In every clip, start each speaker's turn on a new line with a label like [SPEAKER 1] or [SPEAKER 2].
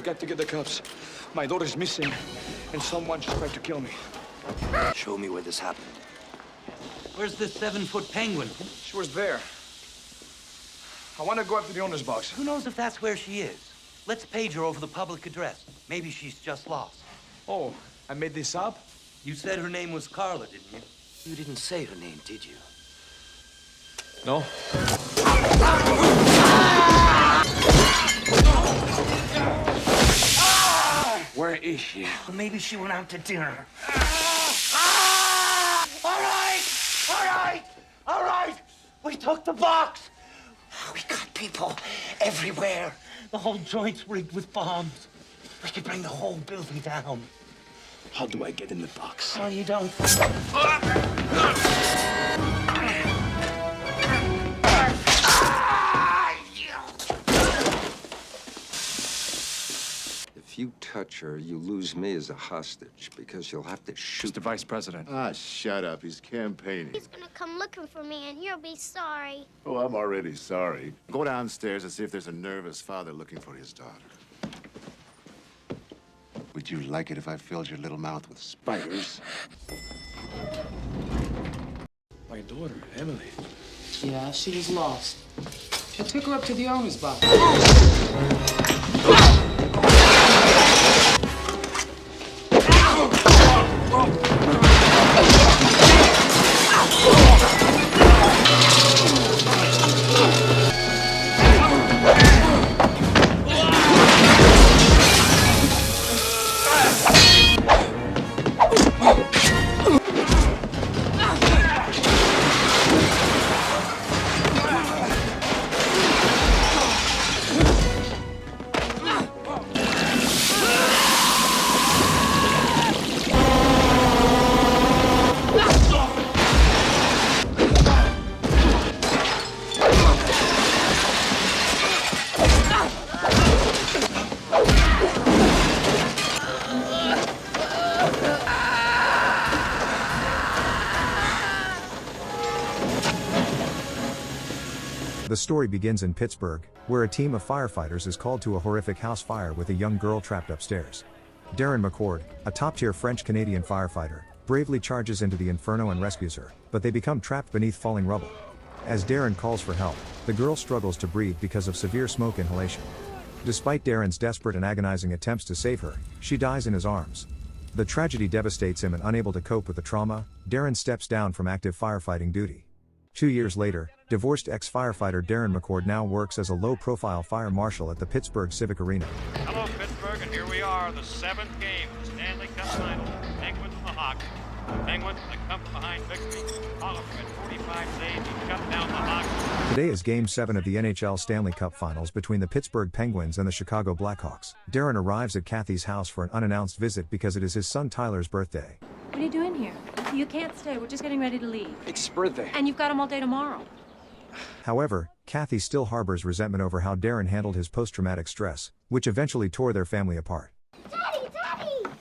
[SPEAKER 1] got to get the cops. My daughter's missing, and someone just tried to kill me.
[SPEAKER 2] Show me where this happened.
[SPEAKER 3] Where's the 7-foot penguin?
[SPEAKER 1] She was there. I want to go up to the owner's box.
[SPEAKER 3] Who knows if that's where she is? Let's page her over the public address. Maybe she's just lost.
[SPEAKER 1] Oh, I made this up?
[SPEAKER 3] You said her name was Carla, didn't you?
[SPEAKER 2] You didn't say her name, did you?
[SPEAKER 1] No. Where is she?
[SPEAKER 3] Well, maybe she went out to dinner. All right! We took the box! We got people everywhere. The whole joint's rigged with bombs. We could bring the whole building down.
[SPEAKER 1] How do I get in the box?
[SPEAKER 3] Oh, you don't.
[SPEAKER 4] If you touch her, you lose me as a hostage because you'll have to shoot.
[SPEAKER 1] Mr. Vice President.
[SPEAKER 5] Ah, shut up. He's campaigning.
[SPEAKER 6] He's gonna come looking for me, and you'll be sorry.
[SPEAKER 5] Oh, I'm already sorry. Go downstairs and see if there's a nervous father looking for his daughter. Would you like it if I filled your little mouth with spiders?
[SPEAKER 1] My daughter, Emily.
[SPEAKER 7] Yeah, she was lost. I took her up to the owner's box.
[SPEAKER 8] The story begins in Pittsburgh, where a team of firefighters is called to a horrific house fire with a young girl trapped upstairs. Darren McCord, a top-tier French-Canadian firefighter, bravely charges into the inferno and rescues her, but they become trapped beneath falling rubble. As Darren calls for help, the girl struggles to breathe because of severe smoke inhalation. Despite Darren's desperate and agonizing attempts to save her, she dies in his arms. The tragedy devastates him, and unable to cope with the trauma, Darren steps down from active firefighting duty. 2 years later, divorced ex-firefighter Darren McCord now works as a low-profile fire marshal at the Pittsburgh Civic Arena.
[SPEAKER 9] Hello, Pittsburgh, and here we are, the 7th game of the Stanley Cup Finals. Penguins and the Hawks. The Penguins that come from behind victory. Oliver at 45 saves, he shut down the Hawks.
[SPEAKER 8] Today is Game 7 of the NHL Stanley Cup Finals between the Pittsburgh Penguins and the Chicago Blackhawks. Darren arrives at Kathy's house for an unannounced visit because it is his son Tyler's birthday.
[SPEAKER 10] What are you doing here? You can't stay. We're just getting ready to leave.
[SPEAKER 1] It's his birthday.
[SPEAKER 10] And you've got him all day tomorrow.
[SPEAKER 8] However, Kathy still harbors resentment over how Darren handled his post-traumatic stress, which eventually tore their family apart.
[SPEAKER 6] Daddy, Daddy!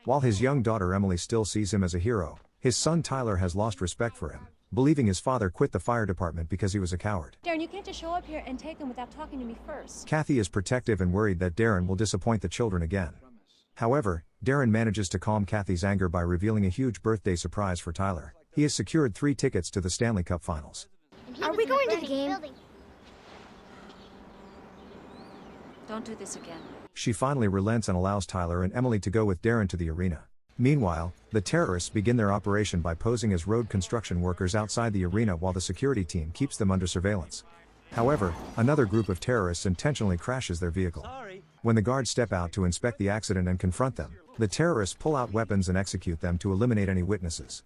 [SPEAKER 8] While his young daughter Emily still sees him as a hero, his son Tyler has lost respect for him, believing his father quit the fire department because he was a coward.
[SPEAKER 10] Darren, you can't just show up here and take him without talking to me first.
[SPEAKER 8] Kathy is protective and worried that Darren will disappoint the children again. However, Darren manages to calm Kathy's anger by revealing a huge birthday surprise for Tyler. He has secured 3 tickets to the Stanley Cup Finals.
[SPEAKER 6] Are we going to the game?
[SPEAKER 10] Don't do this again.
[SPEAKER 8] She finally relents and allows Tyler and Emily to go with Darren to the arena. Meanwhile, the terrorists begin their operation by posing as road construction workers outside the arena while the security team keeps them under surveillance. However, another group of terrorists intentionally crashes their vehicle. When the guards step out to inspect the accident and confront them, the terrorists pull out weapons and execute them to eliminate any witnesses.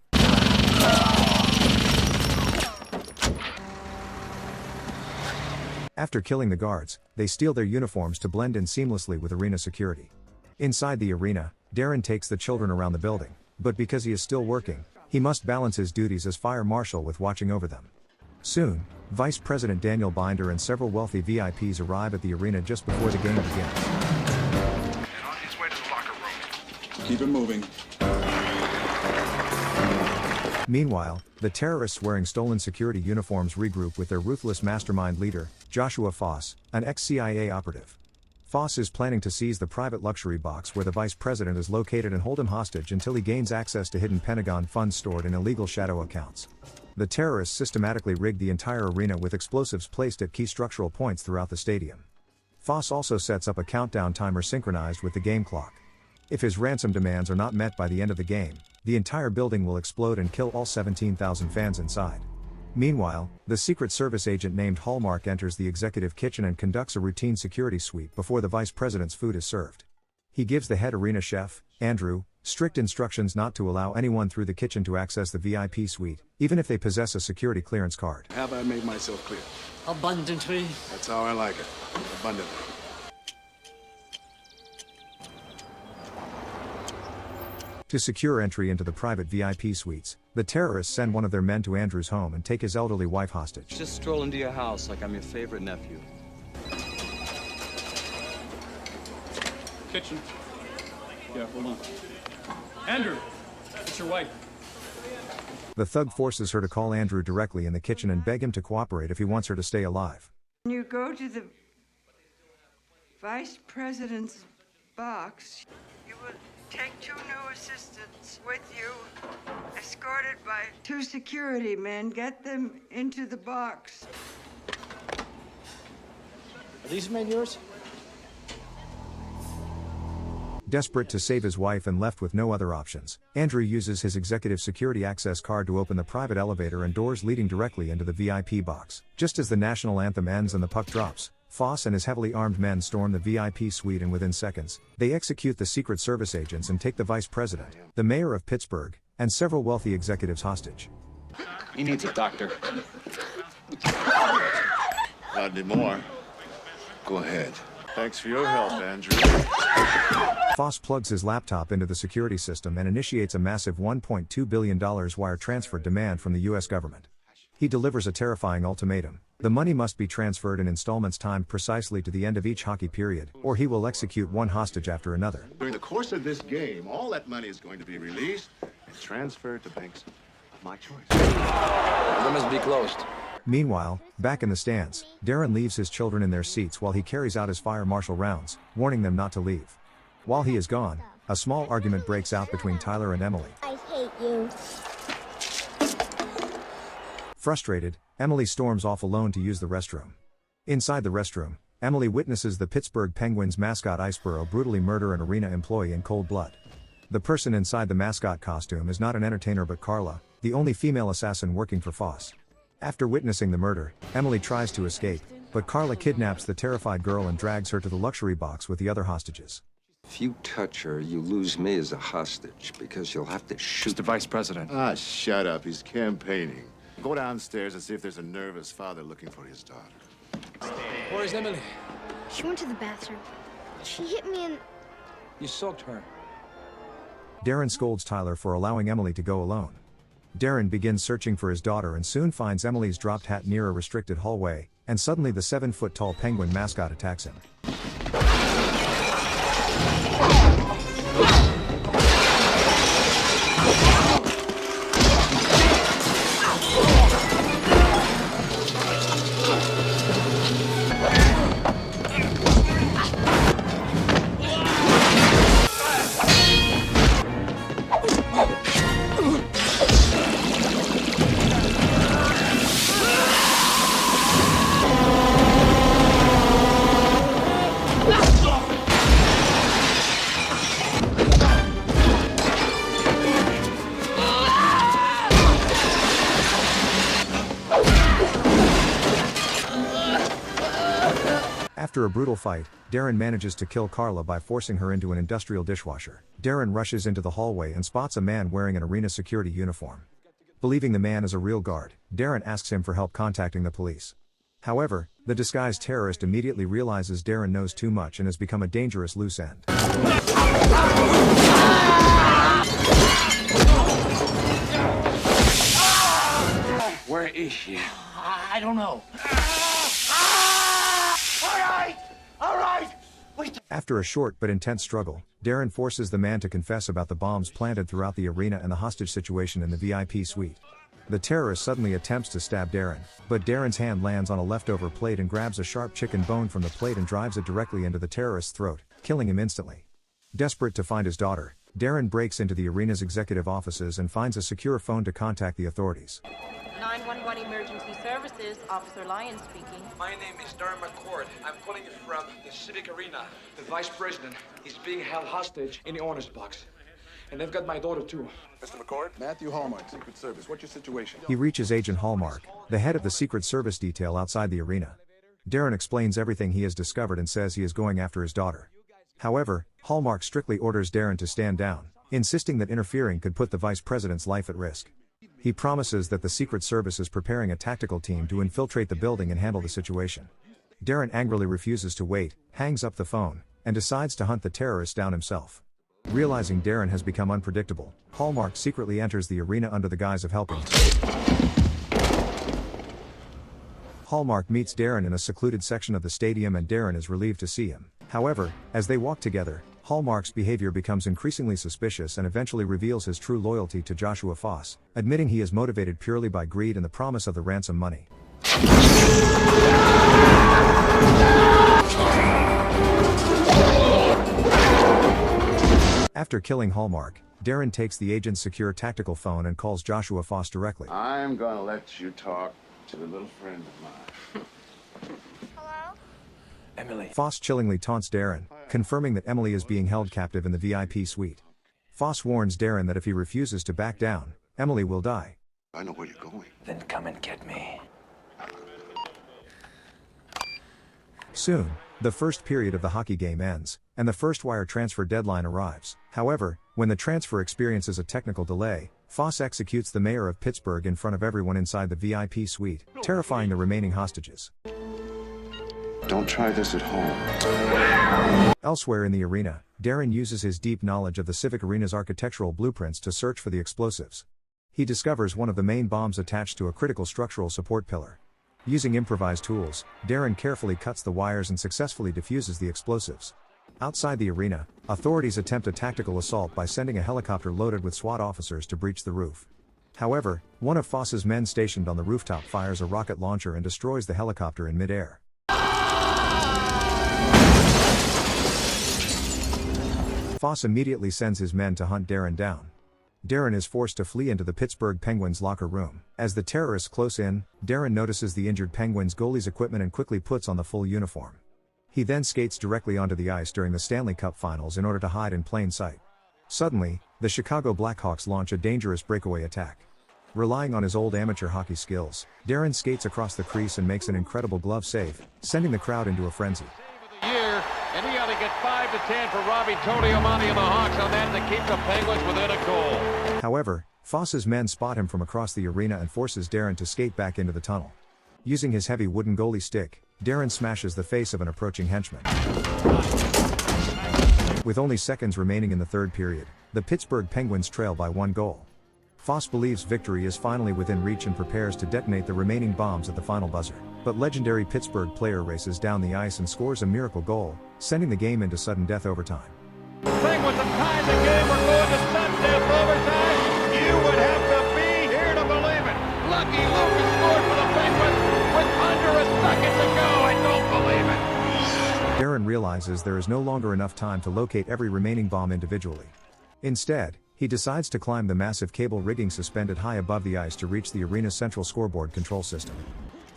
[SPEAKER 8] After killing the guards, they steal their uniforms to blend in seamlessly with arena security. Inside the arena, Darren takes the children around the building, but because he is still working, he must balance his duties as fire marshal with watching over them. Soon, Vice President Daniel Binder and several wealthy VIPs arrive at the arena just before the game begins.
[SPEAKER 9] And on his way to the locker room.
[SPEAKER 1] Keep it moving.
[SPEAKER 8] Meanwhile, the terrorists wearing stolen security uniforms regroup with their ruthless mastermind leader, Joshua Foss, an ex-CIA operative. Foss is planning to seize the private luxury box where the vice president is located and hold him hostage until he gains access to hidden Pentagon funds stored in illegal shadow accounts. The terrorists systematically rigged the entire arena with explosives placed at key structural points throughout the stadium. Foss also sets up a countdown timer synchronized with the game clock. If his ransom demands are not met by the end of the game, the entire building will explode and kill all 17,000 fans inside. Meanwhile, the Secret Service agent named Hallmark enters the executive kitchen and conducts a routine security sweep before the vice president's food is served. He gives the head arena chef, Andrew, strict instructions not to allow anyone through the kitchen to access the VIP suite, even if they possess a security clearance card.
[SPEAKER 1] Have I made myself clear?
[SPEAKER 3] Abundantly.
[SPEAKER 1] That's how I like it. Abundantly.
[SPEAKER 8] To secure entry into the private VIP suites, the terrorists send one of their men to Andrew's home and take his elderly wife hostage.
[SPEAKER 11] Just stroll into your house like I'm your favorite nephew.
[SPEAKER 12] Kitchen. Yeah, hold on. Andrew, it's your wife.
[SPEAKER 8] The thug forces her to call Andrew directly in the kitchen and beg him to cooperate if he wants her to stay alive.
[SPEAKER 13] When you go to the vice president's box, you will take 2 new assistants with you, escorted by 2 security men. Get them into the box.
[SPEAKER 1] Are these men yours?
[SPEAKER 8] Desperate to save his wife and left with no other options, Andrew uses his executive security access card to open the private elevator and doors leading directly into the VIP box. Just as the national anthem ends and the puck drops, Foss and his heavily armed men storm the VIP suite, and within seconds, they execute the Secret Service agents and take the vice president, the mayor of Pittsburgh, and several wealthy executives hostage.
[SPEAKER 1] He needs a doctor.
[SPEAKER 5] Not anymore. Go ahead. Thanks for your help, Andrew.
[SPEAKER 8] Foss plugs his laptop into the security system and initiates a massive $1.2 billion wire transfer demand from the U.S. government. He delivers a terrifying ultimatum. The money must be transferred in installments timed precisely to the end of each hockey period, or he will execute one hostage after another.
[SPEAKER 5] During the course of this game, all that money is going to be released and transferred to banks of my choice.
[SPEAKER 11] They must be closed.
[SPEAKER 8] Meanwhile, back in the stands, Darren leaves his children in their seats while he carries out his fire marshal rounds, warning them not to leave. While he is gone, a small argument breaks out between Tyler and Emily.
[SPEAKER 6] I hate you.
[SPEAKER 8] Frustrated, Emily storms off alone to use the restroom. Inside the restroom, Emily witnesses the Pittsburgh Penguins mascot Iceboro brutally murder an arena employee in cold blood. The person inside the mascot costume is not an entertainer but Carla, the only female assassin working for Foss. After witnessing the murder, Emily tries to escape, but Carla kidnaps the terrified girl and drags her to the luxury box with the other hostages.
[SPEAKER 4] If you touch her, you lose me as a hostage because you'll have to shoot
[SPEAKER 1] the vice president.
[SPEAKER 5] Ah, shut up. He's campaigning. Go downstairs and see if there's a nervous father looking for his daughter.
[SPEAKER 1] Where is Emily?
[SPEAKER 6] She went to the bathroom. She hit me and...
[SPEAKER 1] You soaked her.
[SPEAKER 8] Darren scolds Tyler for allowing Emily to go alone. Darren begins searching for his daughter and soon finds Emily's dropped hat near a restricted hallway, and suddenly the 7-foot-tall penguin mascot attacks him. After a brutal fight, Darren manages to kill Carla by forcing her into an industrial dishwasher. Darren rushes into the hallway and spots a man wearing an arena security uniform. Believing the man is a real guard, Darren asks him for help contacting the police. However, the disguised terrorist immediately realizes Darren knows too much and has become a dangerous loose end.
[SPEAKER 1] Where is she?
[SPEAKER 3] I don't know. All right! Wait.
[SPEAKER 8] After a short but intense struggle, Darren forces the man to confess about the bombs planted throughout the arena and the hostage situation in the VIP suite. The terrorist suddenly attempts to stab Darren, but Darren's hand lands on a leftover plate and grabs a sharp chicken bone from the plate and drives it directly into the terrorist's throat, killing him instantly. Desperate to find his daughter, Darren breaks into the arena's executive offices and finds a secure phone to contact the authorities.
[SPEAKER 14] 911 Emergency Services, Officer Lyons speaking.
[SPEAKER 1] My name is Darren McCord. I'm calling you from the Civic Arena. The vice president is being held hostage in the owner's box. And they've got my daughter, too.
[SPEAKER 15] Mr. McCord? Matthew Hallmark, Secret Service. What's your situation?
[SPEAKER 8] He reaches Agent Hallmark, the head of the Secret Service detail outside the arena. Darren explains everything he has discovered and says he is going after his daughter. However, Hallmark strictly orders Darren to stand down, insisting that interfering could put the vice president's life at risk. He promises that the Secret Service is preparing a tactical team to infiltrate the building and handle the situation. Darren angrily refuses to wait, hangs up the phone, and decides to hunt the terrorist down himself. Realizing Darren has become unpredictable, Hallmark secretly enters the arena under the guise of helping. Hallmark meets Darren in a secluded section of the stadium and Darren is relieved to see him. However, as they walk together, Hallmark's behavior becomes increasingly suspicious and eventually reveals his true loyalty to Joshua Foss, admitting he is motivated purely by greed and the promise of the ransom money. After killing Hallmark, Darren takes the agent's secure tactical phone and calls Joshua Foss directly.
[SPEAKER 5] I'm gonna let you talk to the little friend of mine.
[SPEAKER 11] Emily.
[SPEAKER 8] Foss chillingly taunts Darren, confirming that Emily is being held captive in the VIP suite. Foss warns Darren that if he refuses to back down, Emily will die.
[SPEAKER 5] I know where you're going.
[SPEAKER 11] Then come and get me.
[SPEAKER 8] Soon, the first period of the hockey game ends, and the first wire transfer deadline arrives. However, when the transfer experiences a technical delay, Foss executes the mayor of Pittsburgh in front of everyone inside the VIP suite, terrifying the remaining hostages.
[SPEAKER 5] Don't try this at home.
[SPEAKER 8] Elsewhere in the arena, Darren uses his deep knowledge of the Civic Arena's architectural blueprints to search for the explosives. He discovers one of the main bombs attached to a critical structural support pillar. Using improvised tools, Darren carefully cuts the wires and successfully defuses the explosives. Outside the arena, authorities attempt a tactical assault by sending a helicopter loaded with SWAT officers to breach the roof. However, one of Foss's men stationed on the rooftop fires a rocket launcher and destroys the helicopter in midair. Foss immediately sends his men to hunt Darren down. Darren is forced to flee into the Pittsburgh Penguins' locker room. As the terrorists close in, Darren notices the injured Penguins goalie's equipment and quickly puts on the full uniform. He then skates directly onto the ice during the Stanley Cup Finals in order to hide in plain sight. Suddenly, the Chicago Blackhawks launch a dangerous breakaway attack. Relying on his old amateur hockey skills, Darren skates across the crease and makes an incredible glove save, sending the crowd into a frenzy.
[SPEAKER 9] Year, and he ought to get 5 to 10 for Robbie Todiamani and the Hawks on that to keep the Penguins within a goal.
[SPEAKER 8] However, Foss's men spot him from across the arena and forces Darren to skate back into the tunnel. Using his heavy wooden goalie stick, Darren smashes the face of an approaching henchman. With only seconds remaining in the third period, the Pittsburgh Penguins trail by 1 goal. Foss believes victory is finally within reach and prepares to detonate the remaining bombs at the final buzzer. But legendary Pittsburgh player races down the ice and scores a miracle goal, sending the game into sudden death overtime.
[SPEAKER 9] Penguins have tied the game. We're going to sudden death overtime. You would have to be here to believe it. Lucky Lucas scored for the Penguins with under a second to go. I don't believe it.
[SPEAKER 8] Darren realizes there is no longer enough time to locate every remaining bomb individually. Instead, he decides to climb the massive cable rigging suspended high above the ice to reach the arena's central scoreboard control system.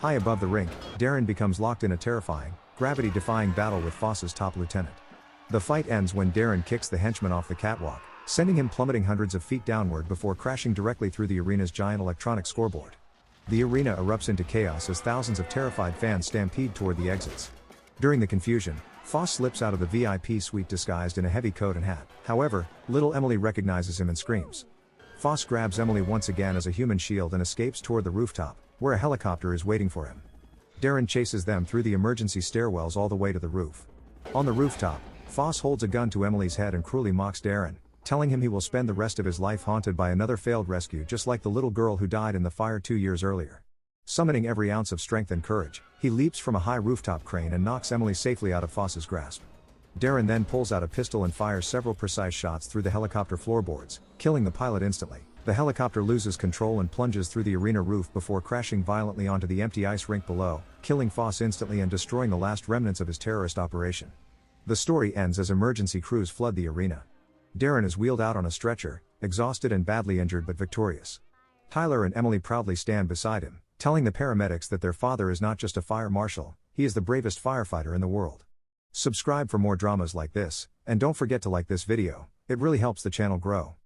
[SPEAKER 8] High above the rink, Darren becomes locked in a terrifying, gravity-defying battle with Foss's top lieutenant. The fight ends when Darren kicks the henchman off the catwalk, sending him plummeting hundreds of feet downward before crashing directly through the arena's giant electronic scoreboard. The arena erupts into chaos as thousands of terrified fans stampede toward the exits. During the confusion, Foss slips out of the VIP suite disguised in a heavy coat and hat. However, little Emily recognizes him and screams. Foss grabs Emily once again as a human shield and escapes toward the rooftop, where a helicopter is waiting for him. Darren chases them through the emergency stairwells all the way to the roof. On the rooftop, Foss holds a gun to Emily's head and cruelly mocks Darren, telling him he will spend the rest of his life haunted by another failed rescue just like the little girl who died in the fire 2 years earlier. Summoning every ounce of strength and courage, he leaps from a high rooftop crane and knocks Emily safely out of Foss's grasp. Darren then pulls out a pistol and fires several precise shots through the helicopter floorboards, killing the pilot instantly. The helicopter loses control and plunges through the arena roof before crashing violently onto the empty ice rink below, killing Foss instantly and destroying the last remnants of his terrorist operation. The story ends as emergency crews flood the arena. Darren is wheeled out on a stretcher, exhausted and badly injured but victorious. Tyler and Emily proudly stand beside him, telling the paramedics that their father is not just a fire marshal, he is the bravest firefighter in the world. Subscribe for more dramas like this, and don't forget to like this video, it really helps the channel grow.